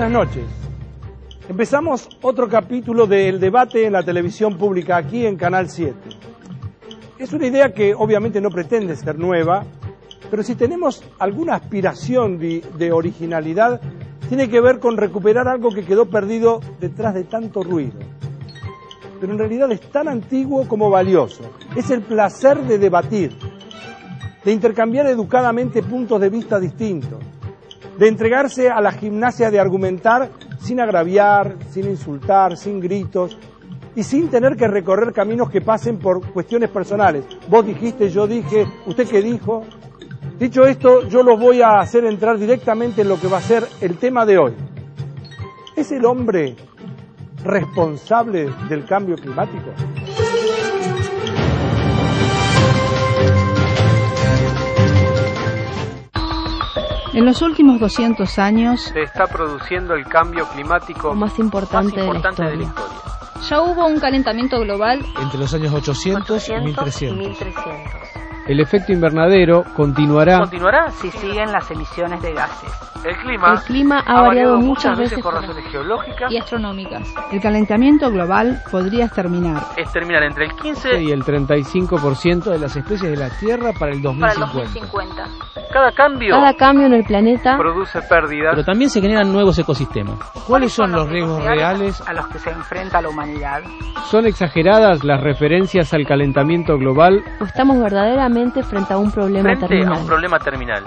Buenas noches. Empezamos otro capítulo del debate en la televisión pública aquí en Canal 7. Es una idea que obviamente no pretende ser nueva, pero si tenemos alguna aspiración de originalidad, tiene que ver con recuperar algo que quedó perdido detrás de tanto ruido. Pero en realidad es tan antiguo como valioso. Es el placer de debatir, de intercambiar educadamente puntos de vista distintos, de entregarse a la gimnasia de argumentar sin agraviar, sin insultar, sin gritos y sin tener que recorrer caminos que pasen por cuestiones personales. Vos dijiste, yo dije, ¿usted qué dijo? Dicho esto, yo los voy a hacer entrar directamente en lo que va a ser el tema de hoy. ¿Es el hombre responsable del cambio climático? En los últimos 200 años se está produciendo el cambio climático más importante de la historia. Ya hubo un calentamiento global entre los años 800 y 1300. El efecto invernadero continuará si siguen las emisiones de gases. El clima ha variado muchas veces por razones geológicas y astronómicas. El calentamiento global podría exterminar entre el 15 y el 35% de las especies de la Tierra para el 2050. Cada cambio en el planeta produce pérdidas, pero también se generan nuevos ecosistemas. ¿Cuáles son los riesgos reales a los que se enfrenta la humanidad? ¿Son exageradas las referencias al calentamiento global o estamos verdaderamente frente a un problema terminal?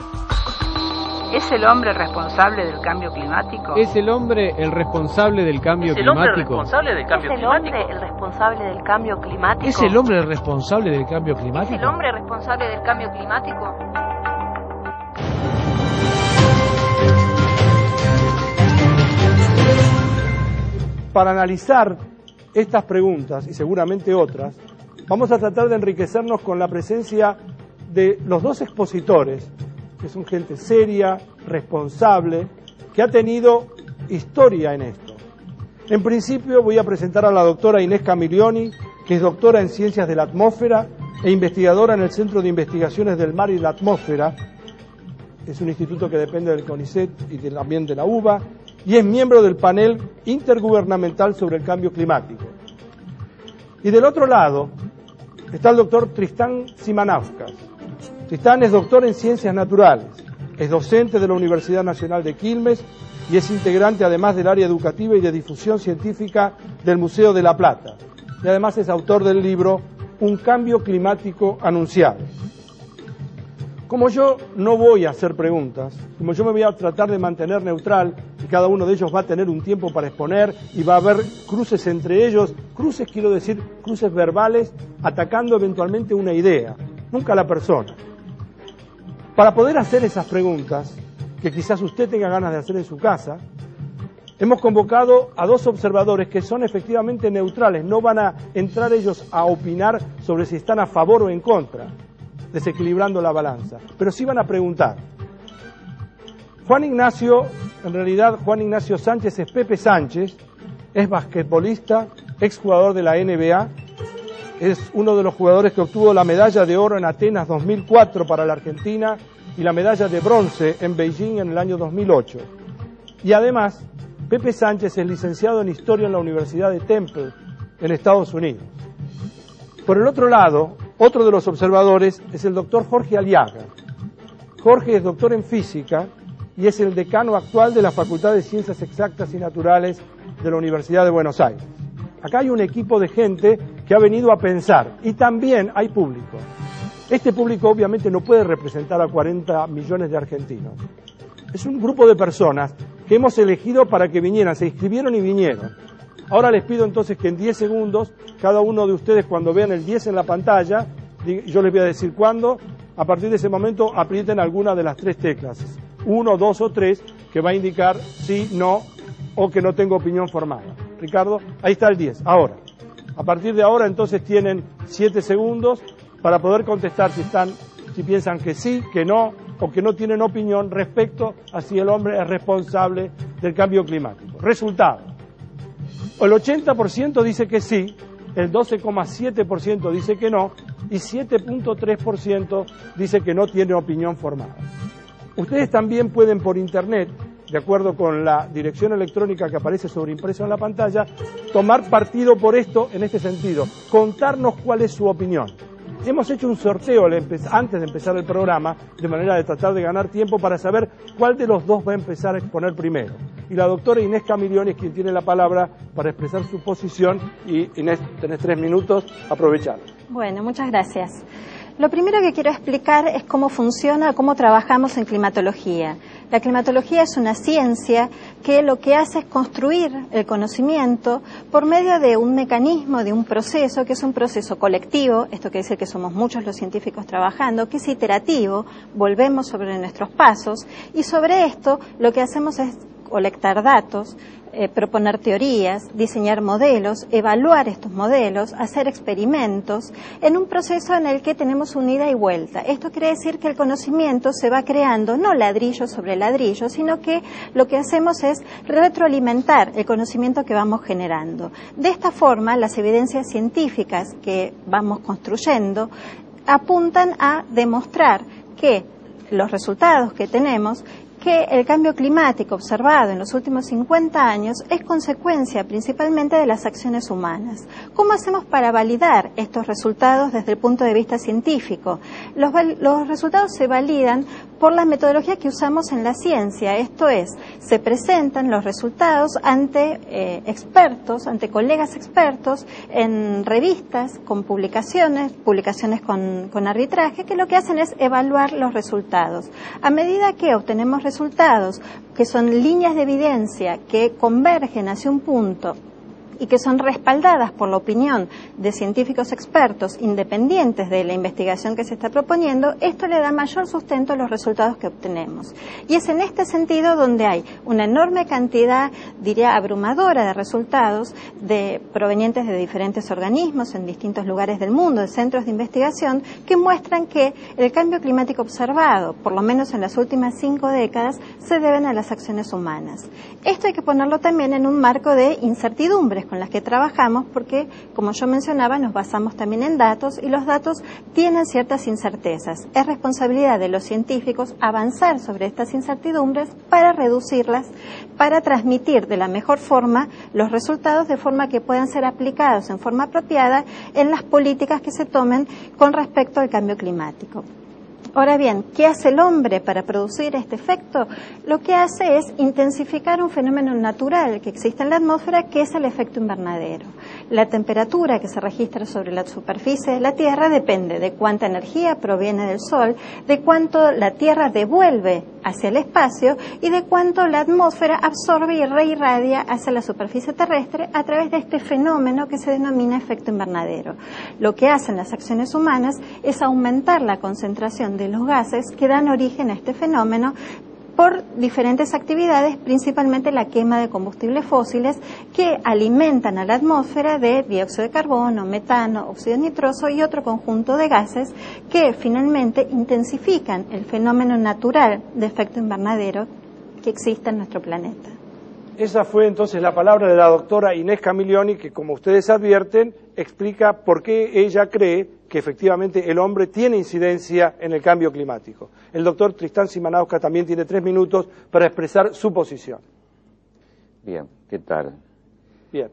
¿Es el hombre responsable del cambio climático? ¿Es el hombre el responsable del cambio climático? ¿Es el hombre el responsable del cambio climático? ¿Es el hombre el responsable del cambio climático? ¿Es el hombre responsable del cambio climático? Para analizar estas preguntas y seguramente otras, vamos a tratar de enriquecernos con la presencia de los dos expositores, que son gente seria, responsable, que ha tenido historia en esto. En principio voy a presentar a la doctora Inés Camilioni, que es doctora en Ciencias de la Atmósfera e investigadora en el Centro de Investigaciones del Mar y la Atmósfera. Es un instituto que depende del CONICET y también de la UBA, y es miembro del panel intergubernamental sobre el cambio climático. Y del otro lado está el doctor Tristán Simanauskas. Tristán es doctor en Ciencias Naturales, es docente de la Universidad Nacional de Quilmes y es integrante además del área educativa y de difusión científica del Museo de La Plata. Y además es autor del libro Un cambio climático anunciado. Como yo no voy a hacer preguntas, como yo me voy a tratar de mantener neutral y cada uno de ellos va a tener un tiempo para exponer y va a haber cruces entre ellos, cruces quiero decir cruces verbales atacando eventualmente una idea, nunca la persona. Para poder hacer esas preguntas, que quizás usted tenga ganas de hacer en su casa, hemos convocado a dos observadores que son efectivamente neutrales, no van a entrar ellos a opinar sobre si están a favor o en contra, desequilibrando la balanza, pero sí van a preguntar. Juan Ignacio Sánchez es Pepe Sánchez, es basquetbolista, exjugador de la NBA, es uno de los jugadores que obtuvo la medalla de oro en Atenas 2004 para la Argentina y la medalla de bronce en Beijing en el año 2008. Y además, Pepe Sánchez es licenciado en Historia en la Universidad de Temple, en Estados Unidos. Por el otro lado, otro de los observadores es el doctor Jorge Aliaga. Jorge es doctor en Física y es el decano actual de la Facultad de Ciencias Exactas y Naturales de la Universidad de Buenos Aires. Acá hay un equipo de gente que ha venido a pensar y también hay público. Este público obviamente no puede representar a 40 millones de argentinos. Es un grupo de personas que hemos elegido para que vinieran, se inscribieron y vinieron. Ahora les pido entonces que en 10 segundos, cada uno de ustedes cuando vean el 10 en la pantalla, yo les voy a decir cuándo, a partir de ese momento aprieten alguna de las tres teclas, 1, 2 o 3, que va a indicar sí, no o que no tengo opinión formada. Ricardo, ahí está el 10. Ahora, a partir de ahora entonces tienen 7 segundos para poder contestar si piensan que sí, que no o que no tienen opinión respecto a si el hombre es responsable del cambio climático. Resultado. El 80% dice que sí, el 12,7% dice que no y 7,3% dice que no tiene opinión formada. Ustedes también pueden por internet de acuerdo con la dirección electrónica que aparece sobreimpreso en la pantalla, tomar partido por esto en este sentido, contarnos cuál es su opinión. Hemos hecho un sorteo antes de empezar el programa, de manera de tratar de ganar tiempo para saber cuál de los dos va a empezar a exponer primero. Y la doctora Inés Camilioni es quien tiene la palabra para expresar su posición. Y Inés, tenés 3 minutos, aprovechar. Bueno, muchas gracias. Lo primero que quiero explicar es cómo funciona, cómo trabajamos en climatología. La climatología es una ciencia que lo que hace es construir el conocimiento por medio de un mecanismo, de un proceso, que es un proceso colectivo, esto quiere decir que somos muchos los científicos trabajando, que es iterativo, volvemos sobre nuestros pasos, y sobre esto lo que hacemos es colectar datos, proponer teorías, diseñar modelos, evaluar estos modelos, hacer experimentos, en un proceso en el que tenemos un ida y vuelta. Esto quiere decir que el conocimiento se va creando no ladrillo sobre ladrillo, sino que lo que hacemos es retroalimentar el conocimiento que vamos generando. De esta forma, las evidencias científicas que vamos construyendo apuntan a demostrar que los resultados que tenemos, que el cambio climático observado en los últimos 50 años es consecuencia principalmente de las acciones humanas. ¿Cómo hacemos para validar estos resultados desde el punto de vista científico? Los resultados se validan por la metodología que usamos en la ciencia, esto es, se presentan los resultados ante expertos, ante colegas expertos, en revistas, con publicaciones con arbitraje, que lo que hacen es evaluar los resultados. A medida que obtenemos resultados que son líneas de evidencia que convergen hacia un punto y que son respaldadas por la opinión de científicos expertos independientes de la investigación que se está proponiendo, esto le da mayor sustento a los resultados que obtenemos. Y es en este sentido donde hay una enorme cantidad, diría abrumadora, de resultados provenientes de diferentes organismos en distintos lugares del mundo, de centros de investigación, que muestran que el cambio climático observado, por lo menos en las últimas 5 décadas, se deben a las acciones humanas. Esto hay que ponerlo también en un marco de incertidumbres con las que trabajamos, porque, como yo mencionaba, nos basamos también en datos y los datos tienen ciertas incertezas. Es responsabilidad de los científicos avanzar sobre estas incertidumbres para reducirlas, para transmitir de la mejor forma los resultados de forma que puedan ser aplicados en forma apropiada en las políticas que se tomen con respecto al cambio climático. Ahora bien, ¿qué hace el hombre para producir este efecto? Lo que hace es intensificar un fenómeno natural que existe en la atmósfera, que es el efecto invernadero. La temperatura que se registra sobre la superficie de la Tierra depende de cuánta energía proviene del Sol, de cuánto la Tierra devuelve hacia el espacio y de cuánto la atmósfera absorbe y reirradia hacia la superficie terrestre a través de este fenómeno que se denomina efecto invernadero. Lo que hacen las acciones humanas es aumentar la concentración de los gases que dan origen a este fenómeno por diferentes actividades, principalmente la quema de combustibles fósiles que alimentan a la atmósfera de dióxido de carbono, metano, óxido nitroso y otro conjunto de gases que finalmente intensifican el fenómeno natural de efecto invernadero que existe en nuestro planeta. Esa fue entonces la palabra de la doctora Inés Camilioni, que, como ustedes advierten, explica por qué ella cree que efectivamente el hombre tiene incidencia en el cambio climático. El doctor Tristán Simanowska también tiene 3 minutos para expresar su posición. Bien, ¿qué tal? Bien.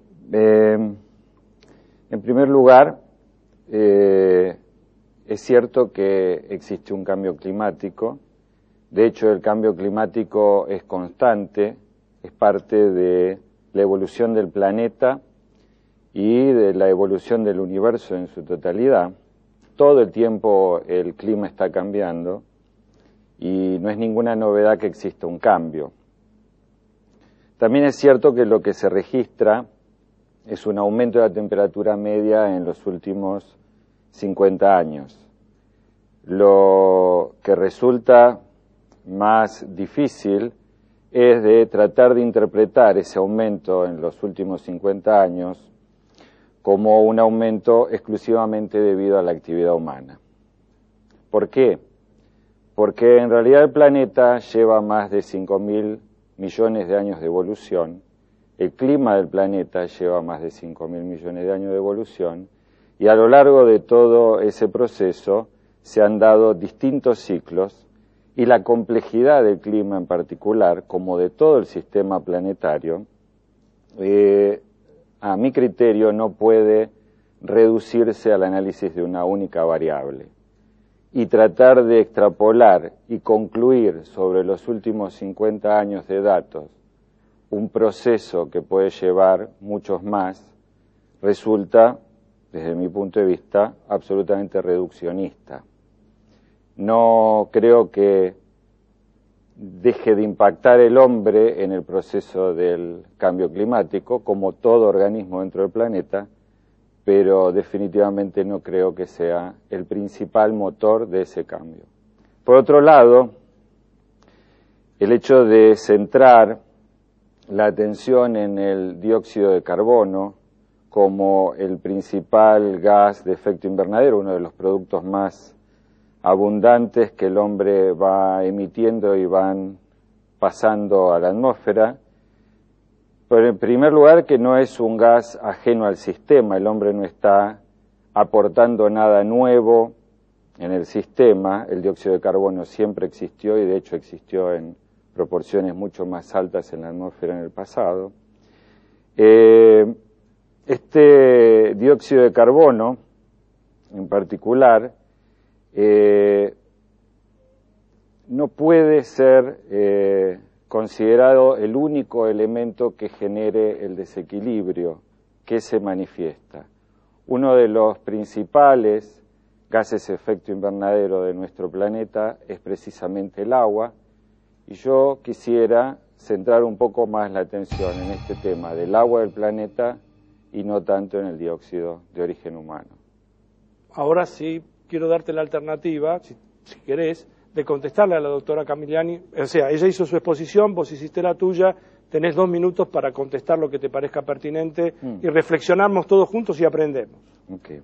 En primer lugar, es cierto que existe un cambio climático. De hecho, el cambio climático es constante, es parte de la evolución del planeta y de la evolución del universo en su totalidad. Todo el tiempo el clima está cambiando y no es ninguna novedad que exista un cambio. También es cierto que lo que se registra es un aumento de la temperatura media en los últimos 50 años. Lo que resulta más difícil es de tratar de interpretar ese aumento en los últimos 50 años como un aumento exclusivamente debido a la actividad humana. ¿Por qué? Porque en realidad el planeta lleva más de 5.000 millones de años de evolución, el clima del planeta lleva más de 5.000 millones de años de evolución, y a lo largo de todo ese proceso se han dado distintos ciclos y la complejidad del clima en particular, como de todo el sistema planetario, a mi criterio no puede reducirse al análisis de una única variable. Y tratar de extrapolar y concluir sobre los últimos 50 años de datos un proceso que puede llevar muchos más, resulta, desde mi punto de vista, absolutamente reduccionista. No creo que deje de impactar el hombre en el proceso del cambio climático, como todo organismo dentro del planeta, pero definitivamente no creo que sea el principal motor de ese cambio. Por otro lado, el hecho de centrar la atención en el dióxido de carbono como el principal gas de efecto invernadero, uno de los productos más abundantes que el hombre va emitiendo y van pasando a la atmósfera, pero en primer lugar que no es un gas ajeno al sistema, el hombre no está aportando nada nuevo en el sistema, el dióxido de carbono siempre existió y de hecho existió en proporciones mucho más altas en la atmósfera en el pasado. Este dióxido de carbono, en particular, no puede ser considerado el único elemento que genere el desequilibrio que se manifiesta. Uno de los principales gases de efecto invernadero de nuestro planeta es precisamente el agua, y yo quisiera centrar un poco más la atención en este tema del agua del planeta y no tanto en el dióxido de origen humano. Ahora sí quiero darte la alternativa, si querés, de contestarle a la doctora Camilliani. O sea, ella hizo su exposición, vos hiciste la tuya, tenés 2 minutos para contestar lo que te parezca pertinente y reflexionamos todos juntos y aprendemos. Okay.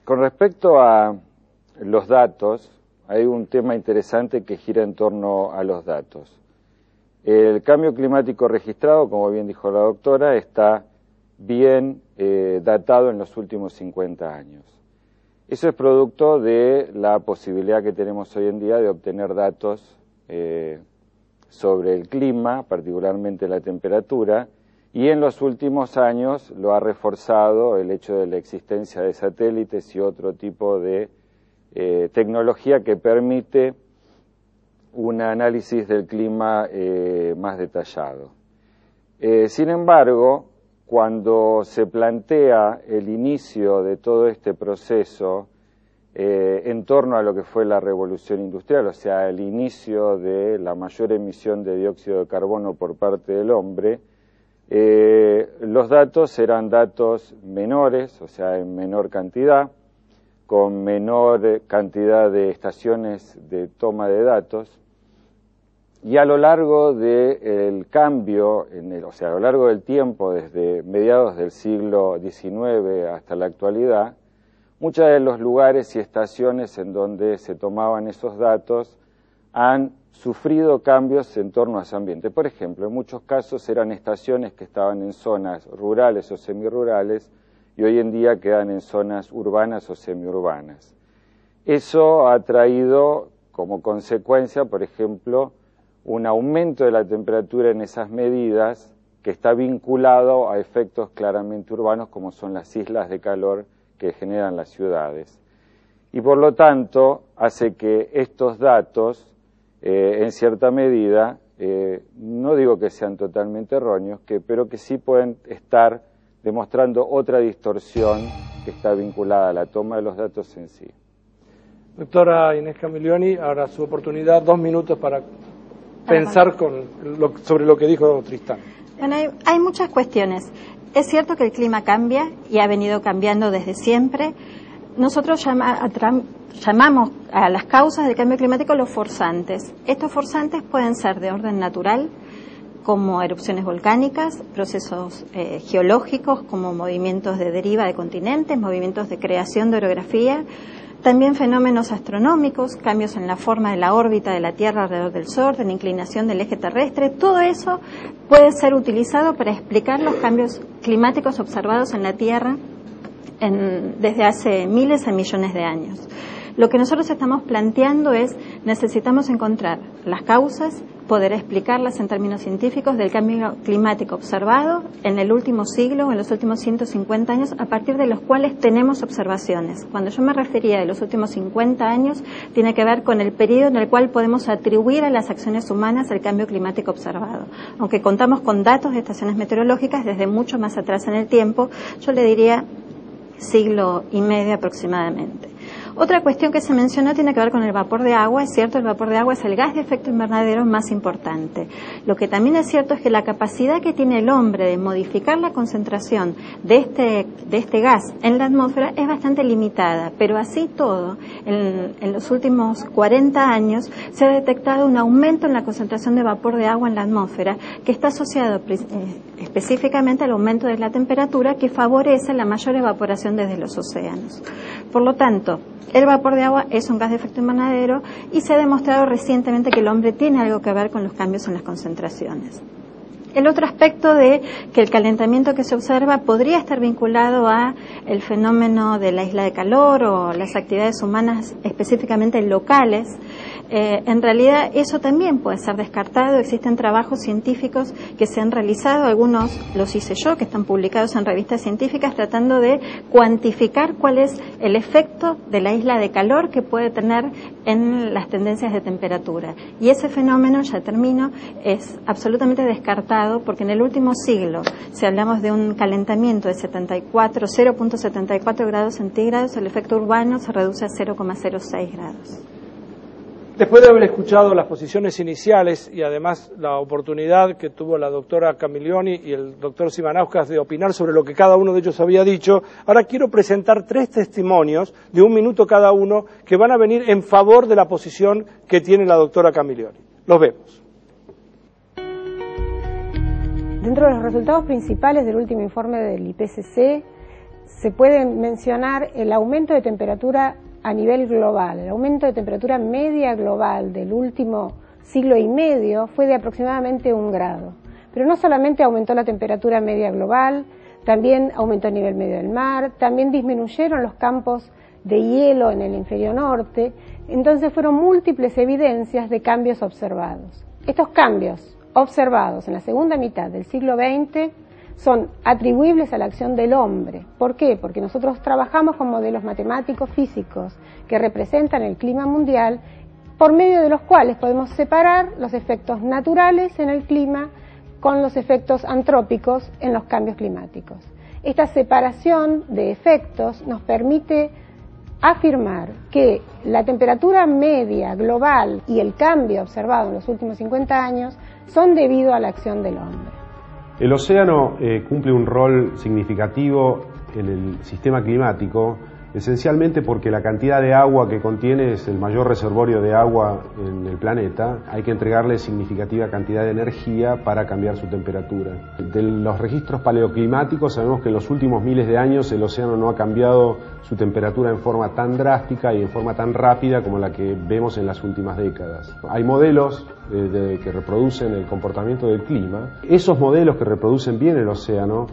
Con respecto a los datos, hay un tema interesante que gira en torno a los datos. El cambio climático registrado, como bien dijo la doctora, está bien datado en los últimos 50 años. Eso es producto de la posibilidad que tenemos hoy en día de obtener datos sobre el clima, particularmente la temperatura, y en los últimos años lo ha reforzado el hecho de la existencia de satélites y otro tipo de tecnología que permite un análisis del clima más detallado. Sin embargo, cuando se plantea el inicio de todo este proceso en torno a lo que fue la revolución industrial, o sea, el inicio de la mayor emisión de dióxido de carbono por parte del hombre, los datos eran datos menores, o sea, en menor cantidad, con menor cantidad de estaciones de toma de datos, y a lo largo del cambio, o sea, a lo largo del tiempo, desde mediados del siglo XIX hasta la actualidad, muchos de los lugares y estaciones en donde se tomaban esos datos han sufrido cambios en torno a su ambiente. Por ejemplo, en muchos casos eran estaciones que estaban en zonas rurales o semirurales y hoy en día quedan en zonas urbanas o semiurbanas. Eso ha traído como consecuencia, por ejemplo, un aumento de la temperatura en esas medidas que está vinculado a efectos claramente urbanos como son las islas de calor que generan las ciudades. Y por lo tanto hace que estos datos, en cierta medida, no digo que sean totalmente erróneos, pero que sí pueden estar demostrando otra distorsión que está vinculada a la toma de los datos en sí. Doctora Inés Camilliani, ahora su oportunidad, 2 minutos para pensar sobre lo que dijo Tristán. Bueno, hay muchas cuestiones. Es cierto que el clima cambia y ha venido cambiando desde siempre. Nosotros llamamos a las causas del cambio climático los forzantes. Estos forzantes pueden ser de orden natural, como erupciones volcánicas, procesos geológicos, como movimientos de deriva de continentes, movimientos de creación de orografía, también fenómenos astronómicos, cambios en la forma de la órbita de la Tierra alrededor del Sol, de la inclinación del eje terrestre. Todo eso puede ser utilizado para explicar los cambios climáticos observados en la Tierra desde hace miles de millones de años. Lo que nosotros estamos planteando es, necesitamos encontrar las causas, poder explicarlas en términos científicos del cambio climático observado en el último siglo o en los últimos 150 años, a partir de los cuales tenemos observaciones. Cuando yo me refería de los últimos 50 años, tiene que ver con el periodo en el cual podemos atribuir a las acciones humanas el cambio climático observado. Aunque contamos con datos de estaciones meteorológicas desde mucho más atrás en el tiempo, yo le diría siglo y medio aproximadamente. Otra cuestión que se mencionó tiene que ver con el vapor de agua. Es cierto, el vapor de agua es el gas de efecto invernadero más importante. Lo que también es cierto es que la capacidad que tiene el hombre de modificar la concentración de este gas en la atmósfera es bastante limitada, pero así todo, en los últimos 40 años se ha detectado un aumento en la concentración de vapor de agua en la atmósfera que está asociado específicamente al aumento de la temperatura que favorece la mayor evaporación desde los océanos. Por lo tanto, el vapor de agua es un gas de efecto invernadero y se ha demostrado recientemente que el hombre tiene algo que ver con los cambios en las concentraciones. El otro aspecto de que el calentamiento que se observa podría estar vinculado a el fenómeno de la isla de calor o las actividades humanas específicamente locales. En realidad eso también puede ser descartado. Existen trabajos científicos que se han realizado, algunos los hice yo, que están publicados en revistas científicas, tratando de cuantificar cuál es el efecto de la isla de calor que puede tener en las tendencias de temperatura. Y ese fenómeno, ya termino, es absolutamente descartado porque en el último siglo, si hablamos de un calentamiento de 0.74 grados centígrados, el efecto urbano se reduce a 0,06 grados. Después de haber escuchado las posiciones iniciales y además la oportunidad que tuvo la doctora Camiglioni y el doctor Sivanauskas de opinar sobre lo que cada uno de ellos había dicho, ahora quiero presentar 3 testimonios de 1 minuto cada uno que van a venir en favor de la posición que tiene la doctora Camiglioni. Los vemos. Dentro de los resultados principales del último informe del IPCC se puede mencionar el aumento de temperatura a nivel global. El aumento de temperatura media global del último siglo y medio fue de aproximadamente 1 grado. Pero no solamente aumentó la temperatura media global, también aumentó el nivel medio del mar, también disminuyeron los campos de hielo en el hemisferio norte. Entonces fueron múltiples evidencias de cambios observados. Estos cambios observados en la segunda mitad del siglo XX son atribuibles a la acción del hombre. ¿Por qué? Porque nosotros trabajamos con modelos matemáticos físicos que representan el clima mundial, por medio de los cuales podemos separar los efectos naturales en el clima con los efectos antrópicos en los cambios climáticos. Esta separación de efectos nos permite afirmar que la temperatura media global y el cambio observado en los últimos 50 años son debido a la acción del hombre. El océano cumple un rol significativo en el sistema climático, esencialmente porque la cantidad de agua que contiene es el mayor reservorio de agua en el planeta. Hay que entregarle significativa cantidad de energía para cambiar su temperatura. De los registros paleoclimáticos sabemos que en los últimos miles de años el océano no ha cambiado su temperatura en forma tan drástica y en forma tan rápida como la que vemos en las últimas décadas. Hay modelos que reproducen el comportamiento del clima. Esos modelos que reproducen bien el océano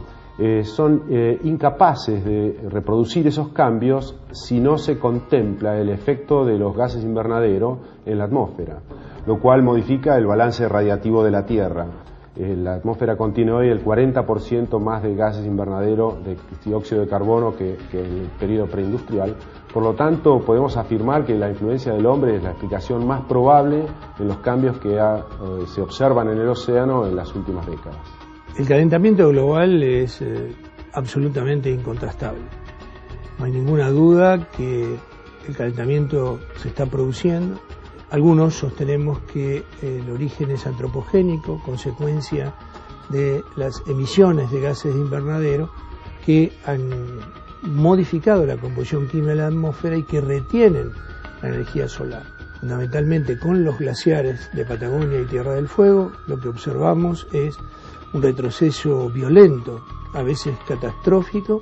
son incapaces de reproducir esos cambios si no se contempla el efecto de los gases invernadero en la atmósfera, lo cual modifica el balance radiativo de la Tierra. La atmósfera contiene hoy el 40% más de gases invernadero, de dióxido de carbono que en el periodo preindustrial. Por lo tanto, podemos afirmar que la influencia del hombre es la explicación más probable en los cambios que se observan en el océano en las últimas décadas. El calentamiento global es absolutamente incontrastable. No hay ninguna duda que el calentamiento se está produciendo. Algunos sostenemos que el origen es antropogénico, consecuencia de las emisiones de gases de invernadero que han modificado la composición química de la atmósfera y que retienen la energía solar. Fundamentalmente con los glaciares de Patagonia y Tierra del Fuego, lo que observamos es un retroceso violento, a veces catastrófico,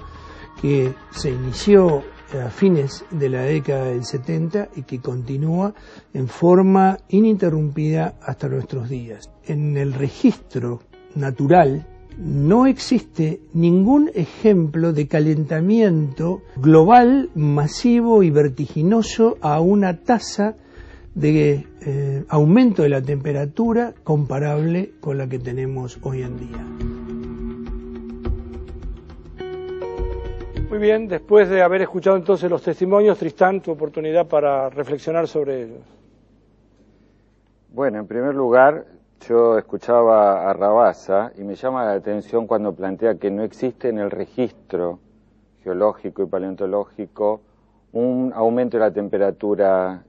que se inició a fines de la década del 70 y que continúa en forma ininterrumpida hasta nuestros días. En el registro natural no existe ningún ejemplo de calentamiento global, masivo y vertiginoso a una tasa de aumento de la temperatura comparable con la que tenemos hoy en día. Muy bien, después de haber escuchado entonces los testimonios, Tristán, tu oportunidad para reflexionar sobre ellos. Bueno, en primer lugar, yo escuchaba a Rabasa y me llama la atención cuando plantea que no existe en el registro geológico y paleontológico un aumento de la temperatura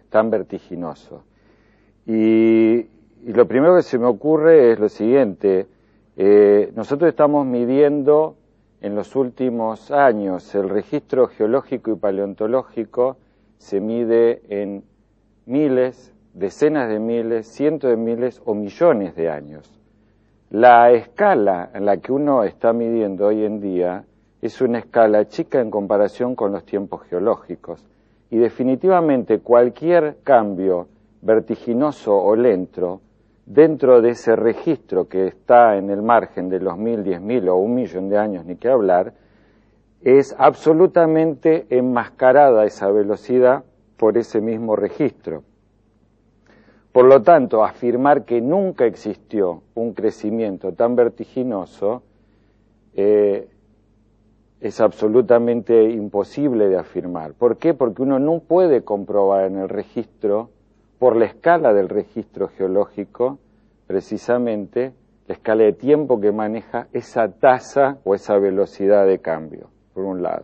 tan vertiginoso. Y lo primero que se me ocurre es lo siguiente, nosotros estamos midiendo en los últimos años el registro geológico y paleontológico se mide en miles, decenas de miles, cientos de miles o millones de años. La escala en la que uno está midiendo hoy en día es una escala chica en comparación con los tiempos geológicos y definitivamente cualquier cambio vertiginoso o lento dentro de ese registro que está en el margen de los 1000, 10.000 o 1.000.000 de años, ni que hablar, es absolutamente enmascarada esa velocidad por ese mismo registro. Por lo tanto, afirmar que nunca existió un crecimiento tan vertiginoso es absolutamente imposible de afirmar. ¿Por qué? Porque uno no puede comprobar en el registro, por la escala del registro geológico, precisamente la escala de tiempo que maneja esa tasa o esa velocidad de cambio, por un lado.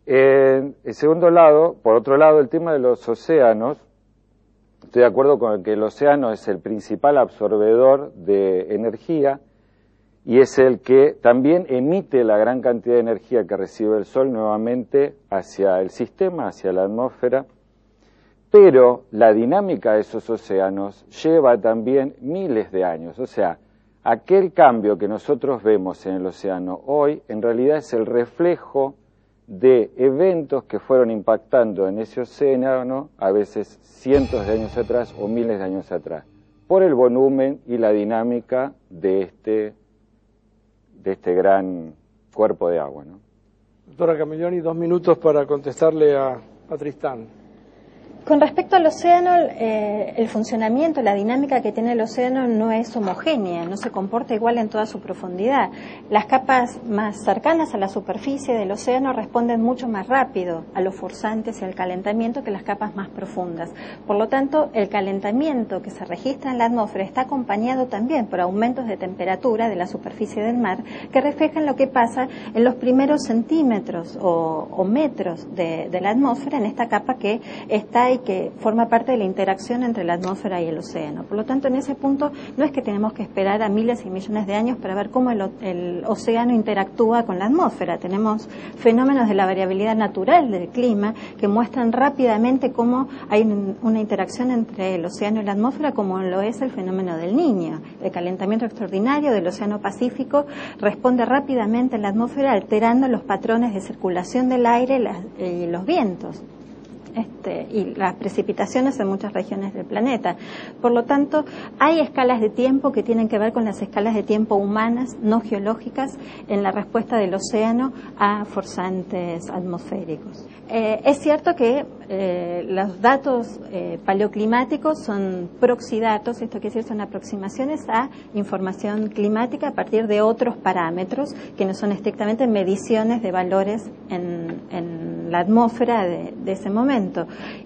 En segundo lado, por otro lado, el tema de los océanos, estoy de acuerdo con que el océano es el principal absorbedor de energía y es el que también emite la gran cantidad de energía que recibe el Sol nuevamente hacia el sistema, hacia la atmósfera, pero la dinámica de esos océanos lleva también miles de años, o sea, aquel cambio que nosotros vemos en el océano hoy en realidad es el reflejo de eventos que fueron impactando en ese océano a veces cientos de años atrás o miles de años atrás, por el volumen y la dinámica de este gran cuerpo de agua, ¿no? Doctora Camilloni, 2 minutos para contestarle a Tristán. Con respecto al océano, el funcionamiento, la dinámica que tiene el océano no es homogénea, no se comporta igual en toda su profundidad. Las capas más cercanas a la superficie del océano responden mucho más rápido a los forzantes y al calentamiento que las capas más profundas. Por lo tanto, el calentamiento que se registra en la atmósfera está acompañado también por aumentos de temperatura de la superficie del mar que reflejan lo que pasa en los primeros centímetros o metros de la atmósfera en esta capa que está y que forma parte de la interacción entre la atmósfera y el océano. Por lo tanto, en ese punto no es que tenemos que esperar a miles y millones de años para ver cómo el océano interactúa con la atmósfera. Tenemos fenómenos de la variabilidad natural del clima que muestran rápidamente cómo hay una interacción entre el océano y la atmósfera, como lo es el fenómeno del Niño. El calentamiento extraordinario del océano Pacífico responde rápidamente en la atmósfera alterando los patrones de circulación del aire y los vientos. Y las precipitaciones en muchas regiones del planeta. Por lo tanto, hay escalas de tiempo que tienen que ver con las escalas de tiempo humanas, no geológicas, en la respuesta del océano a forzantes atmosféricos. Es cierto que los datos paleoclimáticos son proxidatos, esto quiere decir son aproximaciones a información climática a partir de otros parámetros que no son estrictamente mediciones de valores en la atmósfera de ese momento.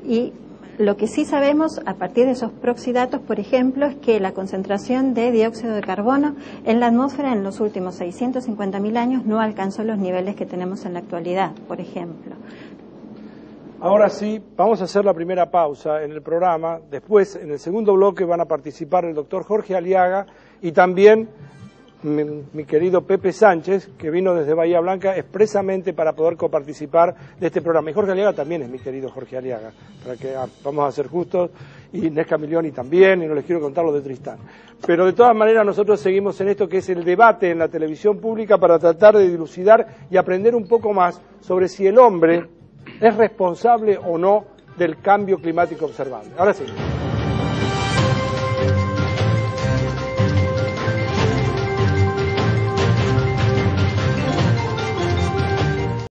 Y lo que sí sabemos a partir de esos proxidatos, por ejemplo, es que la concentración de dióxido de carbono en la atmósfera en los últimos 650.000 años no alcanzó los niveles que tenemos en la actualidad, por ejemplo. Ahora sí, vamos a hacer la primera pausa en el programa. Después, en el segundo bloque, van a participar el doctor Jorge Aliaga y también mi querido Pepe Sánchez, que vino desde Bahía Blanca expresamente para poder coparticipar de este programa. Y Jorge Aliaga también es mi querido Jorge Aliaga, para que vamos a ser justos, y Inés Camilloni también, y no les quiero contar lo de Tristán. Pero de todas maneras nosotros seguimos en esto que es el debate en la televisión pública para tratar de dilucidar y aprender un poco más sobre si el hombre es responsable o no del cambio climático observable. Ahora sí.